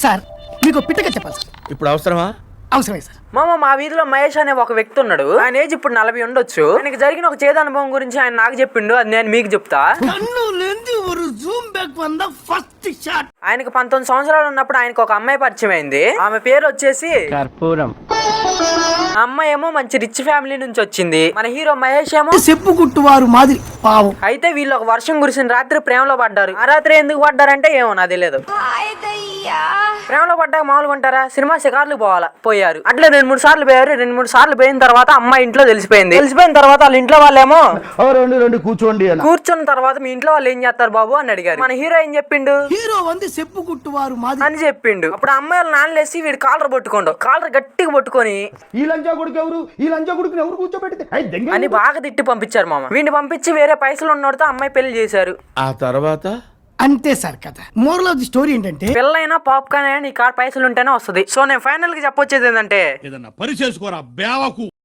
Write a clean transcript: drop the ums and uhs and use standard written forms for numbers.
Sir మీకు పిట్టగా చెప్పాలి sir. ఇప్పుడు అవసరమా? అవసరమే సార్. మామ మా వీధిలో మహేష్ అనే ఒక వ్యక్తి ఉన్నాడు. ఆయన ఏజ్ ఇప్పుడు 40 ఉండొచ్చు. ఆయనకి జరిగిన ఒక చేదు అనుభవం గురించి ఆయన నాకు చెప్పిండు. అది నేను మీకు చెప్తా. ఆయనకి 19 సంవత్సరాలు ఉన్నప్పుడు ఆయనకు ఒక అమ్మాయి పరిచయం అయింది. ఆమె పేరు వచ్చేసి కర్పూరం. ఆ అమ్మాయి ఏమో మంచి రిచ్ ఫ్యామిలీ నుంచి వచ్చింది. మన హీరో మహేష్ ఏమో చెప్పుకుంటూ వారు మాదిరి పావం. అయితే వీళ్ళు ఒక వర్షం కురిసిన రాత్రి ప్రేమలో పడ్డారు. ఆ రాత్రి ఎందుకు పడ్డారంటే ఏమో నాకు తెలియదు. ప్రేమలో పడ్డాక మామూలుగా ఉంటారా? సినిమా షికార్లు పోయారు. అట్లా 2-3 సార్లు పోయారు. 2-3 సార్లు పోయిన తర్వాత అమ్మాయి ఇంట్లో తెలిసిపోయింది. తెలిసిపోయిన తర్వాత వాళ్ళ ఇంట్లో వాళ్ళేమో కూర్చోండి కూర్చున్న తర్వాత మీ ఇంట్లో వాళ్ళు ఏం చేస్తారు బాబు అని అడిగారు. మన హీరో ఏం చెప్పిండు? హీరో వంది చెప్పుకుంటూ వారు మాదిరి అని చెప్పిండు. అప్పుడు అమ్మాయి వాళ్ళు నాన్నలేసి వీడు కాలర్ పట్టుకోండు. కాలర్ గట్టిగా పట్టుకొని ఈ లంచా కొడుకు ఎవరు? ఈ లంచా కొడుకుని ఎవరు కూర్చోబెడితే అని బాగా తిట్టి పంపించారు మామ. వీడిని పంపించి వేరే పైసలు ఉన్నోడితో అమ్మాయి పెళ్లి చేశారు. ఆ తర్వాత అంతే సార్ కథ. మోరల్ ఆఫ్ ది స్టోరీ ఏంటంటే పెళ్ళైనా పాప్కార్న్ అయినా నీ కాడ పైసలు ఉంటేనే వస్తుంది. సో నేను ఫైనల్ గా చెప్పొచ్చేది ఏంటంటే ఏదన్నా పని చేసుకోరా బేవకు.